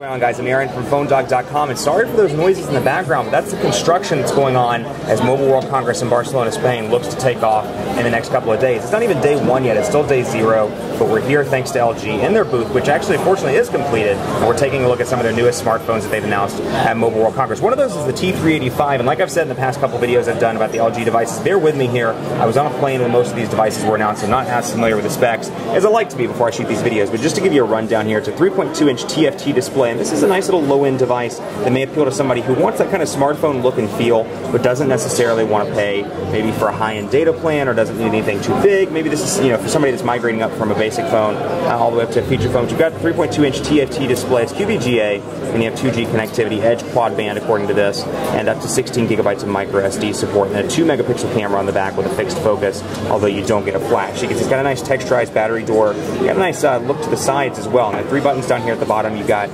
What's going on, guys? I'm Aaron from PhoneDog.com, and sorry for those noises in the background, but that's the construction that's going on as Mobile World Congress in Barcelona, Spain looks to take off in the next couple of days. It's not even day one yet, it's still day 0, but we're here thanks to LG in their booth, which actually fortunately is completed, and we're taking a look at some of their newest smartphones that they've announced at Mobile World Congress. One of those is the T385, and like I've said in the past couple videos I've done about the LG devices, bear with me here. I was on a plane when most of these devices were announced, so I'm not as familiar with the specs as I like to be before I shoot these videos, but just to give you a rundown here, it's a 3.2-inch TFT display, and this is a nice little low-end device that may appeal to somebody who wants that kind of smartphone look and feel, but doesn't necessarily want to pay maybe for a high-end data plan or doesn't need anything too big. Maybe this is, for somebody that's migrating up from a basic phone all the way up to feature phones. You've got the 3.2-inch TFT display. It's QVGA, and you have 2G connectivity, edge quad band according to this, and up to 16 gigabytes of micro SD support, and a 2-megapixel camera on the back with a fixed focus, although you don't get a flash. It's got a nice texturized battery door. You got a nice look to the sides as well. And the 3 buttons down here at the bottom, you've got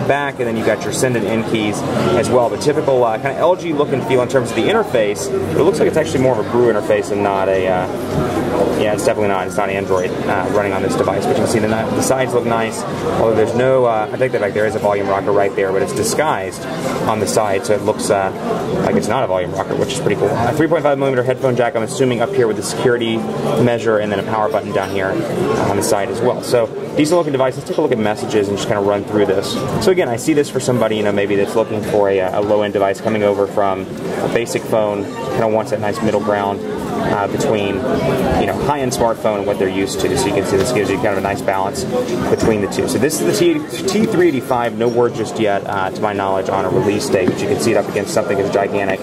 back, and then you've got your send and end keys as well. But typical kind of LG look and feel in terms of the interface. But it looks like it's actually more of a Brew interface and not a, yeah, it's definitely not. It's not Android running on this device. But you can see the sides look nice. Although there's no, I take that back, there is a volume rocker right there, but it's disguised on the side, so it looks like it's not a volume rocker, which is pretty cool. A 3.5mm headphone jack, I'm assuming, up here with the security measure, and then a power button down here on the side as well. So decent looking device. Let's take a look at messages and just kind of run through this. So again, I see this for somebody, maybe that's looking for a low-end device coming over from a basic phone, kind of wants that nice middle ground between, high-end smartphone and what they're used to. So you can see this gives you kind of a nice balance between the two. So this is the T385, no word just yet, to my knowledge, on a release date, but you can see it up against something as gigantic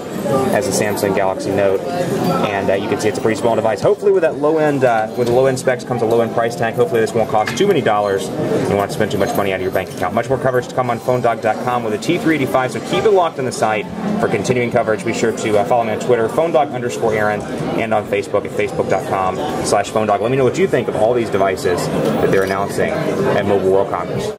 as the Samsung Galaxy Note, and you can see it's a pretty small device. Hopefully with that low-end, with the low-end specs comes a low-end price tag. Hopefully this won't cost too many dollars. You won't spend too much money out of your bank account. Much more coverage to come on PhoneDog.com with a T385, so keep it locked on the site for continuing coverage. Be sure to follow me on Twitter, PhoneDog_Aaron, and on Facebook at Facebook.com/PhoneDog. Let me know what you think of all these devices that they're announcing at Mobile World Congress.